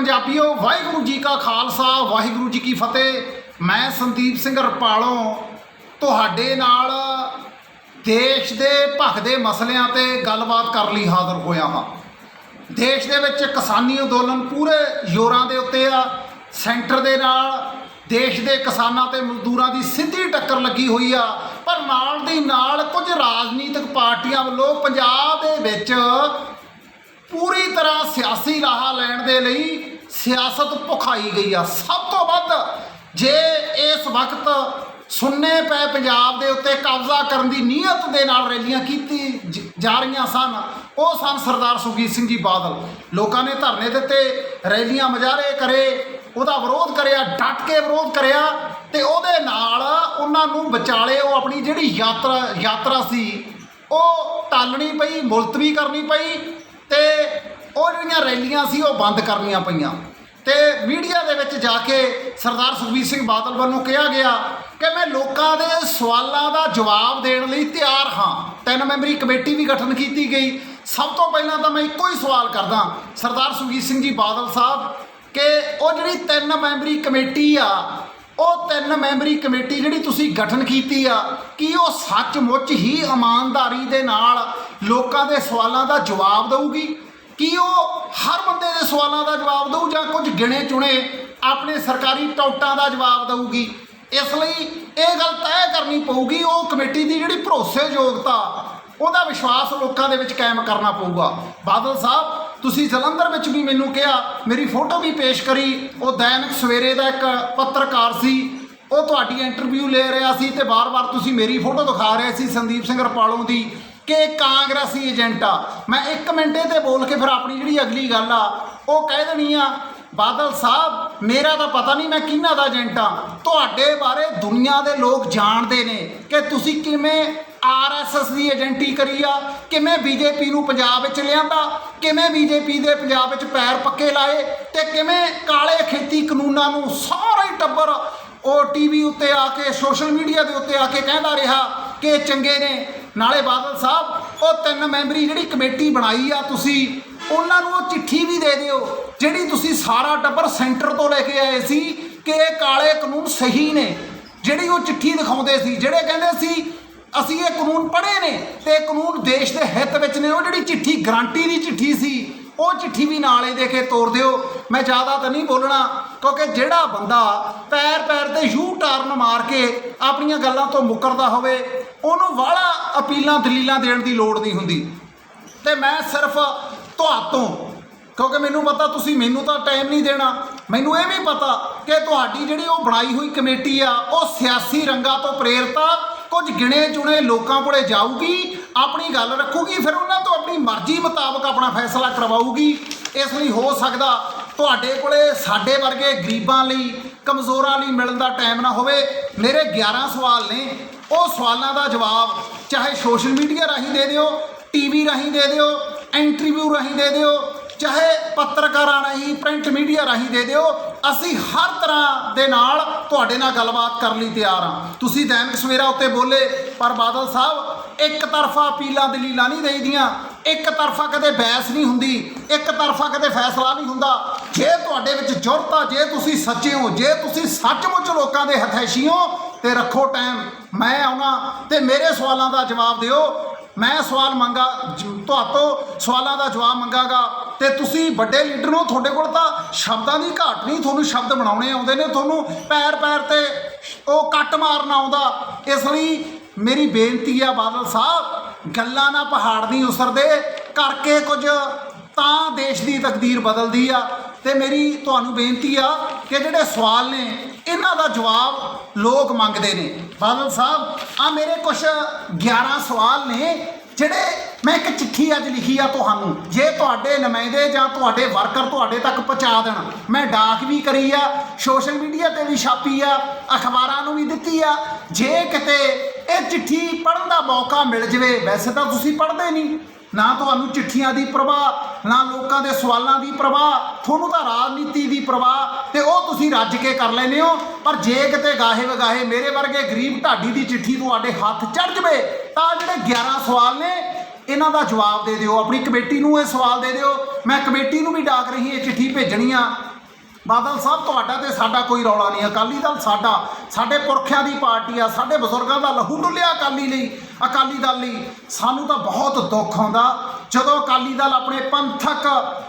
पंजाबियों वाहिगुरू जी का खालसा वाहिगुरू जी की फतेह। मैं संदीप सिंह रपालों तुहाडे नाल देश के भखदे मसलियां ते गलबात कर लई हाज़र होया हाँ। देश दे विच किसानी अंदोलन पूरे जोरां दे उत्ते आ। सेंटर दे नाल देश के किसानां ते मजदूरां की सीधी टक्कर लगी हुई आ, पर नाल दी नाल कुछ राजनीतिक पार्टियां वल्लों पंजाब दे विच पूरी तरह सियासी राह लैण दे लई सियासत भुखाई गई आ। सब तो वध जे इस वक्त सुन्ने पै पंजाब दे उत्ते कब्जा करन दी नीयत दे नाल रैलियां कीती जा रही सन, वो सन सरदार सुखबीर सिंह जी बादल। लोगों ने धरने दिते, रैलियां मुजाहरे करे, ਉਹਦਾ ਵਿਰੋਧ ਕਰਿਆ, ਡਟ ਕੇ ਵਿਰੋਧ ਕਰਿਆ ਤੇ ਉਹਦੇ ਨਾਲ ਉਹਨਾਂ ਨੂੰ ਵਿਚਾਲੇ ਉਹ ਆਪਣੀ ਜਿਹੜੀ ਯਾਤਰਾ ਸੀ ਉਹ ਟਾਲਣੀ ਪਈ, ਮੁਲਤਵੀ ਕਰਨੀ ਪਈ ਤੇ ਉਹ ਜਿਹੜੀਆਂ ਰੈਲੀਆਂ ਸੀ ਉਹ ਬੰਦ ਕਰਨੀਆਂ ਪਈਆਂ। ਤੇ ਮੀਡੀਆ ਦੇ ਵਿੱਚ ਜਾ ਕੇ ਸਰਦਾਰ ਸੁਖਬੀਰ ਸਿੰਘ ਬਾਦਲ ਵੱਲੋਂ ਕਿਹਾ ਗਿਆ ਕਿ ਮੈਂ ਲੋਕਾਂ ਦੇ ਸਵਾਲਾਂ ਦਾ ਜਵਾਬ ਦੇਣ ਲਈ ਤਿਆਰ ਹਾਂ। 3 ਮੈਂਬਰੀ ਕਮੇਟੀ ਵੀ ਗਠਨ ਕੀਤੀ ਗਈ। ਸਭ ਤੋਂ ਪਹਿਲਾਂ ਤਾਂ ਮੈਂ ਇੱਕੋ ਹੀ ਸਵਾਲ ਕਰਦਾ ਸਰਦਾਰ ਸੁਖਬੀਰ ਸਿੰਘ ਜੀ ਬਾਦਲ ਸਾਹਿਬ कि वो जी 3 मैंबरी कमेटी आ, वो 3 मैंबरी कमेटी जी तुसी गठन की आ कि वो सचमुच ही ईमानदारी दे नाल लोकां दे सवालों का जवाब देगी, कि वो हर बंदे दे सवालों का जवाब दऊ जां कुछ गिने चुने अपने सरकारी टौटां का जवाब देगी। इसलिए ये गल तय करनी पऊगी, वो कमेटी की जी भरोसेयोग्यता ਉਹਦਾ विश्वास लोगों के विच कायम करना पऊगा। बादल साहब तुसी जलंधर में भी मैनू कहा, मेरी फोटो भी पेश करी, वो दैनिक सवेरे का एक पत्रकार सी, वो तुहाडी इंटरव्यू ले रहा सी ते बार बार तुसी मेरी फोटो दिखा रहे सी संदीप सिंह रपालों की कि कांग्रेसी एजेंट आ। मैं 1 मिनट ते बोल के फिर अपनी जी अगली गल आ वो कह देनी आ। बादल साहब मेरा तो पता नहीं मैं किन्ना दा एजेंट हाँ, तुहाडे बारे दुनिया के लोग जानते हैं कि तुसी किवें RSS की एजेंटी करी आ, किवें बीजेपी नूं पंजाब विच लिआंदा, किवें बीजेपी दे पंजाब विच पैर पक्के लाए ते किवें काले खेती कानूनां नूं सारा ही टब्बर वो TV उत्ते आके सोशल मीडिया के उत्ते आके कहता रहा कि चंगे ने। नाले बादल साहब वो 3 मैंबरी जिहड़ी कमेटी बनाई आ तुसी उन्हां नूं चिट्ठी भी दे दिओ जिहड़ी तुसी सारा टब्बर सेंटर तो लेके आए सी कि काले कानून सही ने, जिहड़ी वो चिट्ठी दिखाउंदे सी, जिहड़े कहंदे सी असी ये कानून पढ़े ने ते कानून देश के हित विच ने, वो जिहड़ी चिट्ठी गारंटी की चिट्ठी सी वो चिट्ठी भी नाल ही दे के तोड़ दिओ। मैं ज़्यादा तो नहीं बोलना क्योंकि जिहड़ा बंदा पैर ते यू टर्न मार के अपनियां गल्लां तो मुकरदा होवे उहनूं वाला अपीलां दलीलां देण दी लोड़ नहीं हुंदी। ते मैं सिर्फ तुहातों क्योंकि मैनू पता तुसी मैनू तो टाइम नहीं देना, मैनू ये भी पता कि तुहाडी जिहड़ी वो बनाई हुई कमेटी आ वो सियासी रंगां तो प्रेरित आ, कुछ गिने चुने लोगों को जाऊगी, अपनी गल रखूगी, फिर उन्होंने तो अपनी मर्जी मुताबिक अपना फैसला करवाऊगी। इसलिए हो सकता तुहाडे कोले साडे वर्गे गरीबां लई कमज़ोरां लई मिलण दा टाइम ना होवे। मेरे 11 सवाल ने, वो सवालों का जवाब चाहे सोशल मीडिया राही दे दिओ, TV राही दे दिओ, इंटरव्यू राही दे दिओ, चाहे पत्रकारां राही प्रिंट मीडिया राही दे दिओ, असी हर तरह दे नाल तुहाडे नाल गलबात कर लई तैयार हाँ। तुसी दैनिक सवेरा उत्ते बोले पर बादल साहब एक तरफा अपीलां दलीलां नहीं देईदियां, एक तरफा कदे बहस नहीं हुंदी, एक तरफा कदे फैसला नहीं हुंदा। जे तुहाडे विच जुरत आ, जे तुसी सच्चे हो, जे तुसी सचमुच लोकां दे हथैशी हो ते रखो टाइम, मैं आउणा ते मेरे सवालों का जवाब दिओ। मैं सवाल मंगा तुहातों सवालों का जवाब मंगागा ते तुसी बड़े लीडर हो, तुहाडे कोल तां शब्दां की घाट नहीं, तुहानूं शब्द बनाउणे आउंदे ने, तुहानूं पैर ते वो कट मारना आउंदा। इसलिए मेरी बेनती है बादल साहब गल्लां ना पहाड़ नहीं उसरदे, करके कुछ तां देश की तकदीर बदलदी आ। ते मेरी तुहानूं बेनती आ कि जिहड़े सवाल ने इन्हां दा जवाब लोग मंगदे ने। बादल साहब आ मेरे कुछ 11 सवाल ने जिहड़े मैं एक चिट्ठी अज लिखी आ तुहानूं, जे तुहाडे नुमाइंदे जां तुहाडे वर्कर तुहाडे तक पहुँचा देण। मैं डाक भी करी आ, सोशल मीडिया ते भी छापी आ, अखबारां नूं भी दित्ती आ। जे किते ये चिट्ठी पढ़न दा मौका मिल जावे, वैसे तो तुसीं पढ़दे नहीं ना, तुहानूं चिट्ठियां की प्रवाह ना लोगों के सवालों की प्रवाह, तुहानूं तां राजनीति की प्रवाह ते वो तुसीं रज के कर लैंदे हो। पर जे किते गाहे वगाहे मेरे वर्गे गरीब ढाडी की चिट्ठी तुहाडे हत्थ चढ़ जावे तां जिहड़े 11 सवाल ने इन्हां दा जवाब दे दिओ, अपनी कमेटी नूं ये सवाल दे दिओ। मैं कमेटी नूं भी डाक रही ये चिट्ठी भेजनी आ ਬਾਦਲ ਸਾਹਿਬ ਤੁਹਾਡਾ ਤੇ ਸਾਡਾ ਕੋਈ ਰੌਲਾ ਨਹੀਂ। ਅਕਾਲੀ ਦਲ ਸਾਡੇ ਪੁਰਖਿਆਂ ਦੀ ਪਾਰਟੀ ਆ, ਸਾਡੇ ਬਜ਼ੁਰਗਾਂ ਦਾ ਲਹੂ ਡੁੱਲਿਆ ਅਕਾਲੀ ਦਲ ਲਈ। ਸਾਨੂੰ ਤਾਂ ਬਹੁਤ ਦੁੱਖ ਆਉਂਦਾ ਜਦੋਂ ਅਕਾਲੀ ਦਲ ਆਪਣੇ ਪੰਥਕ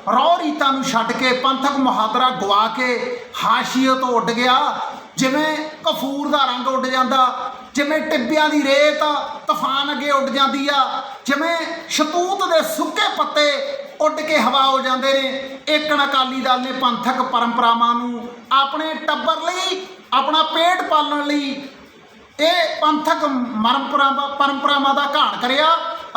ਰੌ ਰੀਤਾਂ ਨੂੰ ਛੱਡ ਕੇ, ਪੰਥਕ ਮੁਹਾਦਰਾ ਗਵਾ ਕੇ ਹਾਸ਼ੀਏ ਤੋਂ ਉੱਡ ਗਿਆ। ਜਿਵੇਂ ਕਫੂਰ ਦਾ ਰੰਗ ਉੱਡ ਜਾਂਦਾ, ਜਿਵੇਂ ਟਿੱਬਿਆਂ ਦੀ ਰੇਤ ਤੂਫਾਨ ਅੱਗੇ ਉੱਡ ਜਾਂਦੀ ਆ, ਜਿਵੇਂ ਸ਼ਤੂਤ ਦੇ ਸੁੱਕੇ ਪੱਤੇ ਉੱਡ ਕੇ ਹਵਾ ਹੋ ਜਾਂਦੇ ਨੇ। ਇੱਕ ਅਕਾਲੀ ਦਲ ਨੇ ਪੰਥਕ ਪਰੰਪਰਾਵਾਂ ਨੂੰ ਆਪਣੇ ਟੱਬਰ ਲਈ, ਆਪਣਾ ਪੇਟ ਪਾਲਣ ਲਈ ਇਹ ਪੰਥਕ ਪਰੰਪਰਾਵਾਂ ਦਾ ਘਾਣ ਕਰਿਆ।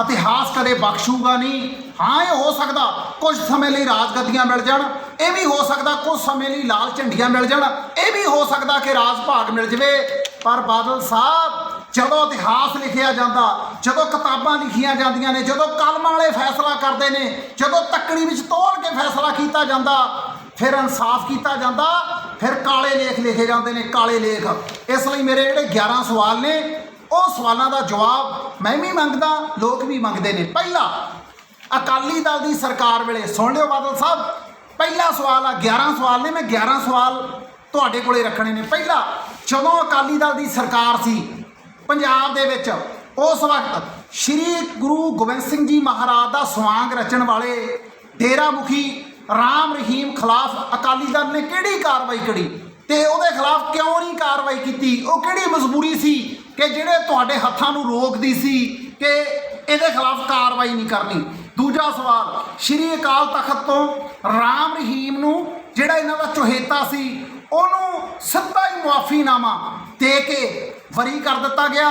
ਇਤਿਹਾਸ ਕਦੇ ਬਖਸ਼ੂਗਾ ਨਹੀਂ। ਹਾਂ, ਇਹ ਹੋ ਸਕਦਾ ਕੁਝ ਸਮੇਂ ਲਈ ਰਾਜਗੱਦੀਆਂ ਮਿਲ ਜਾਣ, ਇਹ ਵੀ ਹੋ ਸਕਦਾ ਕੁਝ ਸਮੇਂ ਲਈ ਲਾਲ ਝੰਡੀਆਂ ਮਿਲ ਜਾਣ, ਇਹ ਵੀ ਹੋ ਸਕਦਾ ਕਿ ਰਾਜ ਭਾਗ ਮਿਲ ਜਵੇ। ਪਰ ਬਾਦਲ ਸਾਹਿਬ, ਜਦੋਂ ਇਤਿਹਾਸ ਲਿਖਿਆ ਜਾਂਦਾ, ਜਦੋਂ ਕਿਤਾਬਾਂ ਲਿਖੀਆਂ ਜਾਂਦੀਆਂ ਨੇ, ਜਦੋਂ ਕਲਮਾਂ ਵਾਲੇ ਫੈਸਲਾ ਕਰਦੇ ਨੇ, ਜਦੋਂ ਤੱਕੜੀ ਵਿੱਚ ਤੋਲ ਕੇ ਫੈਸਲਾ ਕੀਤਾ ਜਾਂਦਾ, ਫਿਰ ਇਨਸਾਫ ਕੀਤਾ ਜਾਂਦਾ, ਫਿਰ ਕਾਲੇ ਲੇਖ ਲਿਖੇ ਜਾਂਦੇ ਨੇ, ਕਾਲੇ ਲੇਖ। ਇਸ ਲਈ ਮੇਰੇ ਜਿਹੜੇ 11 ਸਵਾਲ ਨੇ, ਉਹ ਸਵਾਲਾਂ ਦਾ ਜਵਾਬ ਮੈਂ ਵੀ ਮੰਗਦਾ, ਲੋਕ ਵੀ ਮੰਗਦੇ ਨੇ। ਪਹਿਲਾ, ਅਕਾਲੀ ਦਲ ਦੀ ਸਰਕਾਰ ਵੇਲੇ, ਸੁਣ ਲਿਓ ਬਾਦਲ ਸਾਹਿਬ, ਪਹਿਲਾ ਸਵਾਲ ਆ, 11 ਸਵਾਲ ਨੇ, ਮੈਂ 11 ਸਵਾਲ ਤੁਹਾਡੇ ਕੋਲੇ ਰੱਖਣੇ ਨੇ। ਪਹਿਲਾ, ਜਦੋਂ ਅਕਾਲੀ ਦਲ ਦੀ ਸਰਕਾਰ ਸੀ ਪੰਜਾਬ ਦੇ ਵਿੱਚ, ਉਸ ਵਕਤ ਸ਼੍ਰੀ ਗੁਰੂ ਗੋਬਿੰਦ ਸਿੰਘ ਜੀ ਮਹਾਰਾਜ ਦਾ ਸਵਾਂਗ ਰਚਣ ਵਾਲੇ ਡੇਰਾ ਮੁਖੀ ਰਾਮ ਰਹੀਮ ਖਿਲਾਫ ਅਕਾਲੀ ਦਲ ਨੇ ਕਿਹੜੀ ਕਾਰਵਾਈ ਕਰੀ ਤੇ ਉਹਦੇ ਖਿਲਾਫ ਕਿਉਂ ਨਹੀਂ ਕਾਰਵਾਈ ਕੀਤੀ? ਉਹ ਕਿਹੜੀ ਮਜਬੂਰੀ ਸੀ ਕਿ ਜਿਹੜੇ ਤੁਹਾਡੇ ਹੱਥਾਂ ਨੂੰ ਰੋਕਦੀ ਸੀ ਕਿ ਇਹਦੇ ਖਿਲਾਫ ਕਾਰਵਾਈ ਨਹੀਂ ਕਰਨੀ? ਦੂਜਾ ਸਵਾਲ, ਸ਼੍ਰੀ ਅਕਾਲ ਤਖਤ ਤੋਂ ਰਾਮ ਰਹੀਮ ਨੂੰ, ਜਿਹੜਾ ਇਹਨਾਂ ਦਾ ਚਹੇਤਾ ਸੀ, ਉਹਨੂੰ ਸਿੱਧਾ ਹੀ ਮੁਆਫੀਨਾਮਾ ਦੇ ਕੇ ਵਰੀ ਕਰ ਦਿੱਤਾ ਗਿਆ।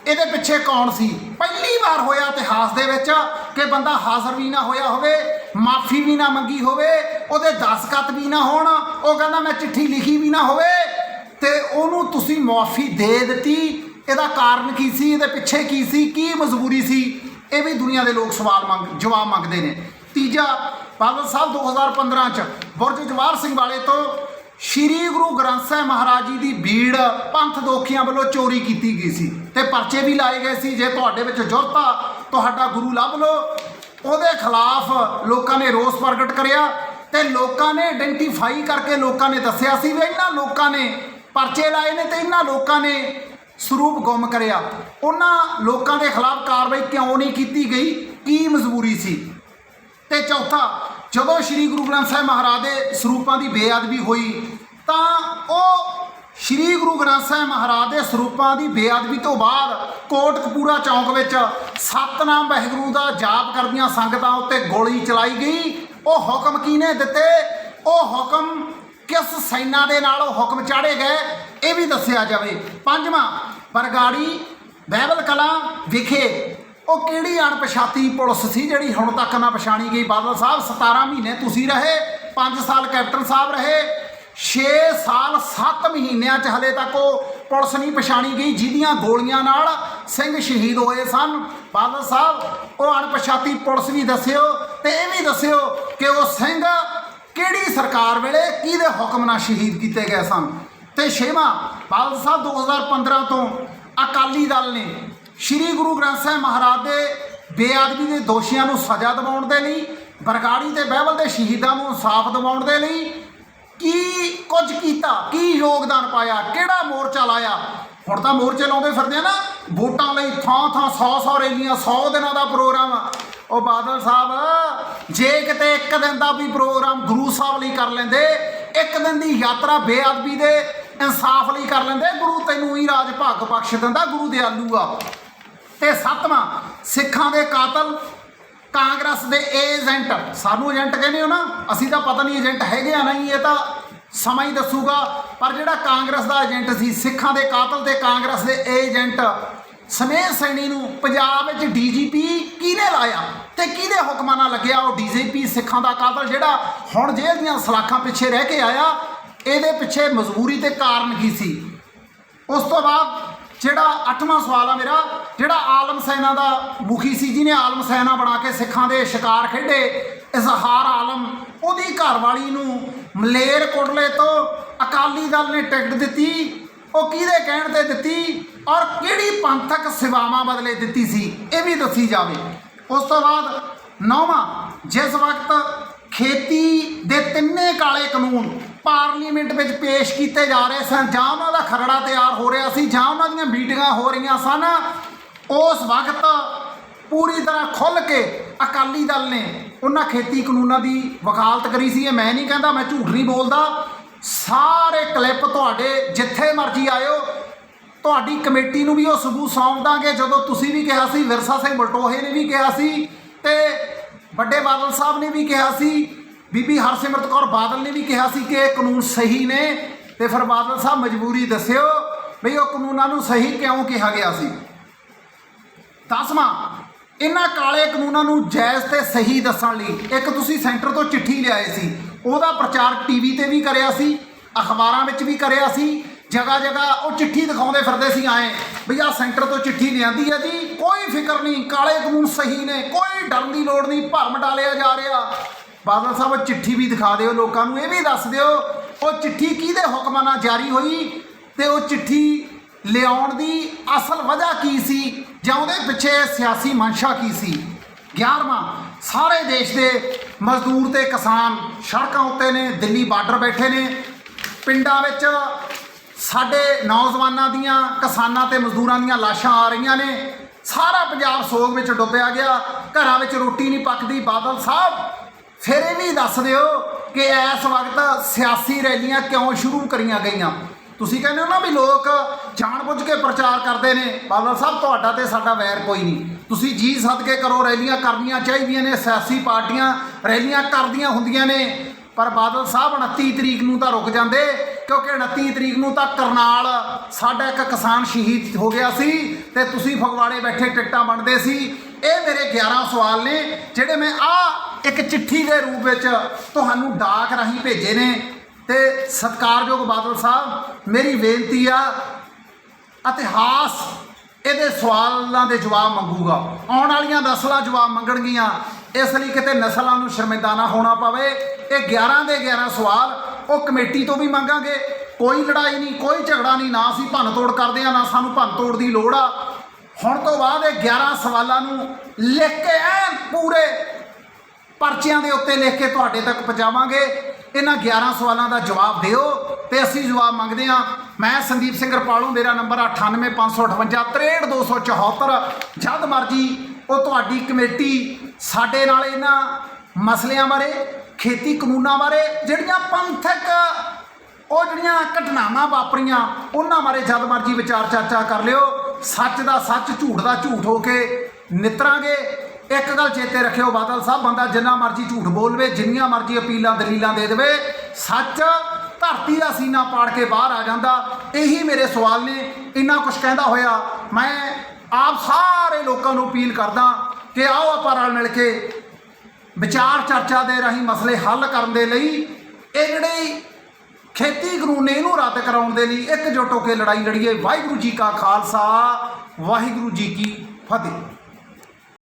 ਇਹਦੇ ਪਿੱਛੇ ਕੌਣ ਸੀ? ਪਹਿਲੀ ਵਾਰ ਹੋਇਆ ਇਤਿਹਾਸ ਦੇ ਵਿੱਚ ਕਿ ਬੰਦਾ ਹਾਜ਼ਰ ਵੀ ਨਾ ਹੋਇਆ ਹੋਵੇ, ਮਾਫੀ ਵੀ ਨਾ ਮੰਗੀ ਹੋਵੇ, ਉਹਦੇ ਦਸਖਤ ਵੀ ਨਾ ਹੋਣ, ਉਹ ਕਹਿੰਦਾ ਮੈਂ ਚਿੱਠੀ ਲਿਖੀ ਵੀ ਨਾ ਹੋਵੇ, ਤੇ ਉਹਨੂੰ ਤੁਸੀਂ ਮੁਆਫੀ ਦੇ ਦਿੱਤੀ। ਇਹਦਾ ਕਾਰਨ ਕੀ ਸੀ? ਇਹਦੇ ਪਿੱਛੇ ਕੀ ਸੀ? ਕੀ ਮਜਬੂਰੀ ਸੀ? ਇਹ ਵੀ ਦੁਨੀਆ ਦੇ ਲੋਕ ਜਵਾਬ ਮੰਗਦੇ ਨੇ। ਤੀਜਾ, ਬਾਦਲ ਸਾਹਿਬ 2015 'ਚ ਬੁਰਜ ਜਵਾਹਰ ਸਿੰਘ ਵਾਲੇ ਤੋਂ ਸ਼੍ਰੀ ਗੁਰੂ ਗ੍ਰੰਥ ਸਾਹਿਬ ਮਹਾਰਾਜ ਜੀ ਦੀ ਬੀੜ ਪੰਥ ਦੋਖੀਆਂ ਵੱਲੋਂ ਚੋਰੀ ਕੀਤੀ ਗਈ ਸੀ ਤੇ ਪਰਚੇ ਵੀ ਲਾਏ ਗਏ ਸੀ। ਜੇ ਤੁਹਾਡੇ ਵਿੱਚ ਜੁਰਤ ਆ, ਤੁਹਾਡਾ ਗੁਰੂ ਲੱਭ ਲਓ। ਉਹਦੇ ਖਿਲਾਫ ਲੋਕਾਂ ਨੇ ਰੋਸ ਪ੍ਰਗਟ ਕਰਿਆ ਤੇ ਲੋਕਾਂ ਨੇ ਆਇਡੈਂਟੀਫਾਈ ਕਰਕੇ ਲੋਕਾਂ ਨੇ ਦੱਸਿਆ ਸੀ ਵੀ ਇਹਨਾਂ ਲੋਕਾਂ ਨੇ ਪਰਚੇ ਲਾਏ ਨੇ ਤੇ ਇਹਨਾਂ ਲੋਕਾਂ ਨੇ ਸਰੂਪ ਗੁੰਮ ਕਰਿਆ। ਉਹਨਾਂ ਲੋਕਾਂ ਦੇ ਖਿਲਾਫ ਕਾਰਵਾਈ ਕਿਉਂ ਨਹੀਂ ਕੀਤੀ ਗਈ? ਕੀ ਮਜਬੂਰੀ ਸੀ? ਤੇ ਚੌਥਾ, ਜਦੋਂ ਸ਼੍ਰੀ ਗੁਰੂ ਗ੍ਰੰਥ ਸਾਹਿਬ ਮਹਾਰਾਜ ਦੇ ਸਰੂਪਾਂ ਦੀ ਬੇਅਦਬੀ ਹੋਈ ਤਾਂ ਉਹ ਸ਼੍ਰੀ ਗੁਰੂ ਗ੍ਰੰਥ ਸਾਹਿਬ ਮਹਾਰਾਜ ਦੇ ਸਰੂਪਾਂ ਦੀ ਬੇਅਦਬੀ ਤੋਂ ਬਾਅਦ ਕੋਟਕਪੂਰਾ ਚੌਂਕ ਵਿੱਚ ਸਤਨਾਮ ਵਾਹਿਗੁਰੂ ਦਾ ਜਾਪ ਕਰਦੀਆਂ ਸੰਗਤਾਂ ਉੱਤੇ ਗੋਲੀ ਚਲਾਈ ਗਈ। ਉਹ ਹੁਕਮ ਕਿਹਨੇ ਦਿੱਤੇ? ਉਹ ਹੁਕਮ ਕਿਸ ਸੈਨਾ ਦੇ ਨਾਲ ਉਹ ਹੁਕਮ ਚਾੜੇ ਗਏ? ਇਹ ਵੀ ਦੱਸਿਆ ਜਾਵੇ। ਪੰਜਵਾਂ, ਬਰਗਾੜੀ ਬਾਈਬਲ ਕਲਾਂ ਵਿਖੇ ਉਹ ਕਿਹੜੀ ਅਣਪਛਾਤੀ ਪੁਲਿਸ ਸੀ ਜਿਹੜੀ ਹੁਣ ਤੱਕ ਨਾ ਪਛਾਣੀ ਗਈ? ਬਾਦਲ ਸਾਹਿਬ, 17 ਮਹੀਨੇ ਤੁਸੀਂ ਰਹੇ, 5 ਸਾਲ ਕੈਪਟਨ ਸਾਹਿਬ ਰਹੇ, 6 ਸਾਲ 7 ਮਹੀਨਿਆਂ 'ਚ ਹਲੇ ਤੱਕ ਉਹ ਪੁਲਿਸ ਨਹੀਂ ਪਛਾਣੀ ਗਈ ਜਿਹਦੀਆਂ ਗੋਲੀਆਂ ਨਾਲ ਸਿੰਘ ਸ਼ਹੀਦ ਹੋਏ ਸਨ। ਬਾਦਲ ਸਾਹਿਬ, ਉਹ ਅਣਪਛਾਤੀ ਪੁਲਿਸ ਵੀ ਦੱਸਿਓ ਤੇ ਇਹ ਵੀ ਦੱਸਿਓ ਕਿ ਉਹ ਸਿੰਘ ਕਿਹੜੀ ਸਰਕਾਰ ਵੇਲੇ ਕਿਹਦੇ ਹੁਕਮ ਨਾਲ ਸ਼ਹੀਦ ਕੀਤੇ ਗਏ ਸਨ। ਤੇ 6ਵਾਂ, ਬਾਦਲ ਸਾਹਿਬ 2015 ਤੋਂ ਅਕਾਲੀ ਦਲ ਨੇ ਸ਼੍ਰੀ ਗੁਰੂ ਗ੍ਰੰਥ ਸਾਹਿਬ ਮਹਾਰਾਜ ਦੇ ਬੇਅਦਬੀ ਦੇ ਦੋਸ਼ੀਆਂ ਨੂੰ ਸਜ਼ਾ ਦਿਵਾਉਣ ਦੇ ਲਈ, ਬਰਗਾੜੀ ਤੇ ਬਾਈਬਲ ਦੇ ਸ਼ਹੀਦਾਂ ਨੂੰ ਇਨਸਾਫ ਦਿਵਾਉਣ ਦੇ ਲਈ ਕੀ ਕੁਝ ਕੀਤਾ? ਕੀ ਯੋਗਦਾਨ ਪਾਇਆ? ਕਿਹੜਾ ਮੋਰਚਾ ਲਾਇਆ? ਹੁਣ ਤਾਂ ਮੋਰਚੇ ਲਾਉਂਦੇ ਫਿਰਦੇ ਆ ਨਾ ਵੋਟਾਂ ਲਈ, ਥਾਂ 100 ਰੈਲੀਆਂ, 100 ਦਿਨਾਂ ਦਾ ਪ੍ਰੋਗਰਾਮ। ਉਹ ਬਾਦਲ ਸਾਹਿਬ, ਜੇ ਕਿਤੇ ਇੱਕ ਦਿਨ ਦਾ ਵੀ ਪ੍ਰੋਗਰਾਮ ਗੁਰੂ ਸਾਹਿਬ ਲਈ ਕਰ ਲੈਂਦੇ, ਇੱਕ ਦਿਨ ਦੀ ਯਾਤਰਾ ਬੇਅਦਬੀ ਦੇ ਇਨਸਾਫ ਲਈ ਕਰ ਲੈਂਦੇ, ਗੁਰੂ ਤੈਨੂੰ ਹੀ ਰਾਜ ਭਾਗ ਬਖਸ਼ ਦਿੰਦਾ, ਗੁਰੂ ਦਿਆਲੂ ਆ। ਤੇ 7ਵਾਂ, ਸਿੱਖਾਂ ਦੇ ਕਾਤਲ ਕਾਂਗਰਸ ਦੇ ਏਜੰਟ, ਸਾਨੂੰ ਏਜੰਟ ਕਹਿੰਦੇ ਹੋ ਨਾ, ਅਸੀਂ ਤਾਂ ਪਤਾ ਨਹੀਂ ਏਜੰਟ ਹੈਗੇ ਆ ਨਹੀਂ, ਇਹ ਤਾਂ ਸਮਾਂ ਹੀ ਦੱਸੂਗਾ। ਪਰ ਜਿਹੜਾ ਕਾਂਗਰਸ ਦਾ ਏਜੰਟ ਸੀ, ਸਿੱਖਾਂ ਦੇ ਕਾਤਲ ਤੇ ਕਾਂਗਰਸ ਦੇ ਏਜੰਟ ਸਮੇਤ ਸੈਣੀ ਨੂੰ ਪੰਜਾਬ ਵਿੱਚ ਡੀਜੀਪੀ ਕਿਹਨੇ ਲਾਇਆ ਤੇ ਕਿਹਦੇ ਹੁਕਮਾਂ ਨਾਲ ਲੱਗਿਆ? ਉਹ ਡੀਜੀਪੀ ਸਿੱਖਾਂ ਦਾ ਕਾਤਲ ਜਿਹੜਾ ਹੁਣ ਜੇਲ੍ਹ ਦੀਆਂ ਸਲਾਖਾਂ ਪਿੱਛੇ ਰਹਿ ਕੇ ਆਇਆ। ਇਹਦੇ ਪਿੱਛੇ ਮਜਬੂਰੀ ਤੇ ਕਾਰਨ ਕੀ ਸੀ? ਉਸ ਤੋਂ ਬਾਅਦ ਜਿਹੜਾ 8ਵਾਂ ਸਵਾਲ ਆ ਮੇਰਾ, ਜਿਹੜਾ ਆਲਮ ਸੈਨਾ ਦਾ ਮੁਖੀ ਸੀ ਜਿਹਨੇ ਆਲਮ ਸੈਨਾ ਬਣਾ ਕੇ ਸਿੱਖਾਂ ਦੇ ਸ਼ਿਕਾਰ ਖੇਡੇ, ਇਜ਼ਹਾਰ ਆਲਮ, ਉਹਦੀ ਘਰਵਾਲੀ ਨੂੰ ਮਲੇਰਕੋਟਲੇ ਤੋਂ ਅਕਾਲੀ ਦਲ ਨੇ ਟਿਕਟ ਦਿੱਤੀ। ਉਹ ਕਿਹਦੇ ਕਹਿਣ ਤੇ ਦਿੱਤੀ ਔਰ ਕਿਹੜੀ ਪੰਥਕ ਸੇਵਾਵਾਂ ਬਦਲੇ ਦਿੱਤੀ ਸੀ? ਇਹ ਵੀ ਦੱਸੀ ਜਾਵੇ। ਉਸ ਤੋਂ ਬਾਅਦ 9ਵਾਂ, ਜਿਸ ਵਕਤ ਖੇਤੀ ਦੇ ਤਿੰਨੇ ਕਾਲੇ ਕਾਨੂੰਨ ਪਾਰਲੀਮੈਂਟ ਵਿੱਚ ਪੇਸ਼ ਕੀਤੇ ਜਾ ਰਹੇ ਸਨ, ਜਾਂ ਉਹਨਾਂ ਦਾ ਖਰੜਾ ਤਿਆਰ ਹੋ ਰਿਹਾ ਸੀ, ਜਾਂ ਉਹਨਾਂ ਦੀਆਂ ਮੀਟਿੰਗਾਂ ਹੋ ਰਹੀਆਂ ਸਨ, ਉਸ ਵਕਤ ਪੂਰੀ ਤਰ੍ਹਾਂ ਖੁੱਲ੍ਹ ਕੇ ਅਕਾਲੀ ਦਲ ਨੇ ਉਹਨਾਂ ਖੇਤੀ ਕਾਨੂੰਨਾਂ ਦੀ ਵਕਾਲਤ ਕਰੀ ਸੀ। ਇਹ ਮੈਂ ਨਹੀਂ ਕਹਿੰਦਾ, ਮੈਂ ਝੂਠ ਨਹੀਂ ਬੋਲਦਾ। ਸਾਰੇ ਕਲਿੱਪ ਤੁਹਾਡੇ ਜਿੱਥੇ ਮਰਜ਼ੀ ਆਇਓ, ਤੁਹਾਡੀ ਕਮੇਟੀ ਨੂੰ ਵੀ ਉਹ ਸਬੂਤ ਸੌਂਪ ਦਾਂਗੇ। ਜਦੋਂ ਤੁਸੀਂ ਵੀ ਕਿਹਾ ਸੀ, ਵਿਰਸਾ ਸਿੰਘ ਬਲਟੋਹੇ ਨੇ ਵੀ ਕਿਹਾ ਸੀ, ਤੇ ਵੱਡੇ ਬਾਦਲ ਸਾਹਿਬ ਨੇ ਵੀ ਕਿਹਾ ਸੀ, ਬੀਬੀ ਹਰਸਿਮਰਤ ਕੌਰ ਬਾਦਲ ਨੇ ਵੀ ਕਿਹਾ ਸੀ ਕਿ ਇਹ ਕਾਨੂੰਨ ਸਹੀ ਨੇ। ਤੇ ਫਿਰ ਬਾਦਲ ਸਾਹਿਬ ਮਜਬੂਰੀ ਦੱਸਿਓ ਵੀ ਉਹ ਕਾਨੂੰਨਾਂ ਨੂੰ ਸਹੀ ਕਿਉਂ ਕਿਹਾ ਗਿਆ ਸੀ। 10ਵਾਂ, ਇਹਨਾਂ ਕਾਲੇ ਕਾਨੂੰਨਾਂ ਨੂੰ ਜਾਇਜ਼ ਤੇ ਸਹੀ ਦੱਸਣ ਲਈ ਇੱਕ ਤੁਸੀਂ ਸੈਂਟਰ ਤੋਂ ਚਿੱਠੀ ਲਿਆਏ ਸੀ, ਉਹਦਾ ਪ੍ਰਚਾਰ ਟੀਵੀ ਤੇ ਵੀ ਕਰਿਆ ਸੀ, ਅਖਬਾਰਾਂ ਵਿੱਚ ਵੀ ਕਰਿਆ ਸੀ, ਜਗ੍ਹਾ ਜਗ੍ਹਾ ਉਹ ਚਿੱਠੀ ਦਿਖਾਉਂਦੇ ਫਿਰਦੇ ਸੀ ਆਏ ਵੀ ਆਹ ਸੈਂਟਰ ਤੋਂ ਚਿੱਠੀ ਲਿਆਂਦੀ ਹੈ ਜੀ, ਕੋਈ ਫਿਕਰ ਨਹੀਂ, ਕਾਲੇ ਕਾਨੂੰਨ ਸਹੀ ਨੇ, ਕੋਈ ਡਰਨ ਦੀ ਲੋੜ ਨਹੀਂ, ਭਰਮ ਡਾਲਿਆ ਜਾ ਰਿਹਾ। ਬਾਦਲ ਸਾਹਿਬ ਚਿੱਠੀ ਵੀ ਦਿਖਾ ਦਿਓ ਲੋਕਾਂ ਨੂੰ, ਇਹ ਵੀ ਦੱਸ ਦਿਓ ਉਹ ਚਿੱਠੀ ਕਿਹਦੇ ਹੁਕਮਾਂ ਨਾਲ ਜਾਰੀ ਹੋਈ ਤੇ ਉਹ ਚਿੱਠੀ ਲਿਆਉਣ ਦੀ ਅਸਲ ਵਜ੍ਹਾ ਕੀ ਸੀ, ਜਾਂ ਉਹਦੇ ਪਿੱਛੇ ਸਿਆਸੀ ਮਨਸ਼ਾ ਕੀ ਸੀ। 11ਵਾਂ, ਸਾਰੇ ਦੇਸ਼ ਦੇ ਮਜ਼ਦੂਰ ਤੇ ਕਿਸਾਨ ਸੜਕਾਂ ਉੱਤੇ ਨੇ, ਦਿੱਲੀ ਬਾਰਡਰ ਬੈਠੇ ਨੇ, ਪਿੰਡਾਂ ਵਿੱਚ ਸਾਡੇ ਨੌਜਵਾਨਾਂ ਦੀਆਂ, ਕਿਸਾਨਾਂ ਤੇ ਮਜ਼ਦੂਰਾਂ ਦੀਆਂ ਲਾਸ਼ਾਂ ਆ ਰਹੀਆਂ ਨੇ, ਸਾਰਾ ਪੰਜਾਬ ਸੋਗ ਵਿੱਚ ਡੁੱਬਿਆ ਗਿਆ, ਘਰਾਂ ਵਿੱਚ ਰੋਟੀ ਨਹੀਂ ਪੱਕਦੀ। ਬਾਦਲ ਸਾਹਿਬ ਫਿਰ ਇਹ ਵੀ ਦੱਸ ਦਿਓ ਕਿ ਇਸ ਵਕਤ ਸਿਆਸੀ ਰੈਲੀਆਂ ਕਿਉਂ ਸ਼ੁਰੂ ਕਰੀਆਂ ਗਈਆਂ। ਤੁਸੀਂ ਕਹਿੰਦੇ ਹੋ ਨਾ ਵੀ ਲੋਕ ਜਾਣਬੁੱਝ ਕੇ ਪ੍ਰਚਾਰ ਕਰਦੇ ਨੇ। ਬਾਦਲ ਸਾਹਿਬ ਤੁਹਾਡਾ ਤੇ ਸਾਡਾ ਵੈਰ ਕੋਈ ਨਹੀਂ, ਤੁਸੀਂ ਜੀ ਸਦਕੇ ਕਰੋ, ਰੈਲੀਆਂ ਕਰਨੀਆਂ ਚਾਹੀਦੀਆਂ ਨੇ, ਸਿਆਸੀ ਪਾਰਟੀਆਂ ਰੈਲੀਆਂ ਕਰਦੀਆਂ ਹੁੰਦੀਆਂ ਨੇ। ਪਰ ਬਾਦਲ ਸਾਹਿਬ 29 ਤਰੀਕ ਨੂੰ ਤਾਂ ਰੁਕ ਜਾਂਦੇ, ਕਿਉਂਕਿ 29 ਤਰੀਕ ਨੂੰ ਤਾਂ ਕਰਨਾਲ ਸਾਡਾ ਇੱਕ ਕਿਸਾਨ ਸ਼ਹੀਦ ਹੋ ਗਿਆ ਸੀ ਤੇ ਤੁਸੀਂ ਫਗਵਾੜੇ ਬੈਠੇ ਟਿਕਟਾਂ ਵੰਡਦੇ ਸੀ। ਇਹ ਮੇਰੇ 11 ਸਵਾਲ ਨੇ ਜਿਹੜੇ ਮੈਂ ਇੱਕ ਚਿੱਠੀ ਦੇ ਰੂਪ ਵਿੱਚ ਤੁਹਾਨੂੰ ਡਾਕ ਰਾਹੀਂ ਭੇਜੇ ਨੇ। ਤੇ ਸਤਿਕਾਰਯੋਗ ਬਾਦਲ ਸਾਹਿਬ, ਮੇਰੀ ਬੇਨਤੀ ਆ, ਇਤਿਹਾਸ ਇਹਦੇ ਸਵਾਲਾਂ ਦੇ ਜਵਾਬ ਮੰਗੂਗਾ, ਆਉਣ ਵਾਲੀਆਂ ਨਸਲਾਂ ਜਵਾਬ ਮੰਗਣਗੀਆਂ, ਇਸ ਲਈ ਕਿਤੇ ਨਸਲਾਂ ਨੂੰ ਸ਼ਰਮਿੰਦਾ ਨਾ ਹੋਣਾ ਪਵੇ। ਇਹ 11 ਦੇ 11 ਸਵਾਲ ਉਹ ਕਮੇਟੀ ਤੋਂ ਵੀ ਮੰਗਾਂਗੇ। ਕੋਈ ਲੜਾਈ ਨਹੀਂ, ਕੋਈ ਝਗੜਾ ਨਹੀਂ, ਨਾ ਅਸੀਂ ਭੰਨ ਤੋੜ ਕਰਦੇ ਹਾਂ, ਨਾ ਸਾਨੂੰ ਭੰਨ ਤੋੜ ਦੀ ਲੋੜ ਆ। ਹੁਣ ਤੋਂ ਬਾਅਦ ਇਹ 11 ਸਵਾਲਾਂ ਨੂੰ ਲਿਖ ਕੇ ਐਨ ਪੂਰੇ ਪਰਚਿਆਂ ਦੇ ਉੱਤੇ ਲਿਖ ਕੇ ਤੁਹਾਡੇ ਤੱਕ ਪਹੁੰਚਾਵਾਂਗੇ। ਇਹਨਾਂ 11 ਸਵਾਲਾਂ ਦਾ ਜਵਾਬ ਦਿਓ ਤੇ ਅਸੀਂ ਜਵਾਬ ਮੰਗਦੇ ਹਾਂ। ਮੈਂ ਸੰਦੀਪ ਸਿੰਘ ਰਪਾਲੂ, ਮੇਰਾ ਨੰਬਰ 985558 63274। ਜਦ ਮਰਜੀ ਉਹ ਤੁਹਾਡੀ ਕਮੇਟੀ ਸਾਡੇ ਨਾਲ ਇਹਨਾਂ ਮਸਲਿਆਂ ਬਾਰੇ, ਖੇਤੀ ਕਾਨੂੰਨਾਂ ਬਾਰੇ, ਜਿਹੜੀਆਂ ਪੰਥਕ ਉਹ ਜਿਹੜੀਆਂ ਘਟਨਾਵਾਂ ਵਾਪਰੀਆਂ ਉਹਨਾਂ ਬਾਰੇ ਜਦ ਮਰਜੀ ਵਿਚਾਰ ਚਰਚਾ ਕਰ ਲਿਓ। ਸੱਚ ਦਾ ਸੱਚ, ਝੂਠ ਦਾ ਝੂਠ ਹੋ ਕੇ ਨਿਤਰਾਂਗੇ। ਇੱਕ ਗੱਲ ਚੇਤੇ ਰੱਖਿਓ ਬਾਦਲ ਸਾਹਿਬ, ਬੰਦਾ ਜਿੰਨਾ ਮਰਜ਼ੀ ਝੂਠ ਬੋਲਵੇ, ਜਿੰਨੀਆਂ ਮਰਜ਼ੀ ਅਪੀਲਾਂ ਦਲੀਲਾਂ ਦੇ ਦੇਵੇ, ਸੱਚ ਧਰਤੀ ਦਾ ਸੀਨਾ ਪਾੜ ਕੇ ਬਾਹਰ ਆ ਜਾਂਦਾ। ਇਹੀ ਮੇਰੇ ਸਵਾਲ ਨੇ। ਇੰਨਾ ਕੁਛ ਕਹਿੰਦਾ ਹੋਇਆ ਮੈਂ ਆਪ ਸਾਰੇ ਲੋਕਾਂ ਨੂੰ ਅਪੀਲ ਕਰਦਾ ਕਿ ਆਓ ਆਪਾਂ ਰਲ ਮਿਲ ਕੇ ਵਿਚਾਰ ਚਰਚਾ ਦੇ ਰਾਹੀਂ ਮਸਲੇ ਹੱਲ ਕਰਨ ਦੇ ਲਈ, ਇਹ ਜਿਹੜੇ ਖੇਤੀ ਕਾਨੂੰਨ ਨੇ ਇਹਨੂੰ ਰੱਦ ਕਰਾਉਣ ਦੇ ਲਈ ਇਕਜੁੱਟ ਹੋ ਕੇ ਲੜਾਈ ਲੜੀਏ। ਵਾਹਿਗੁਰੂ ਜੀ ਕਾ ਖਾਲਸਾ, ਵਾਹਿਗੁਰੂ ਜੀ ਕੀ ਫਤਿਹ।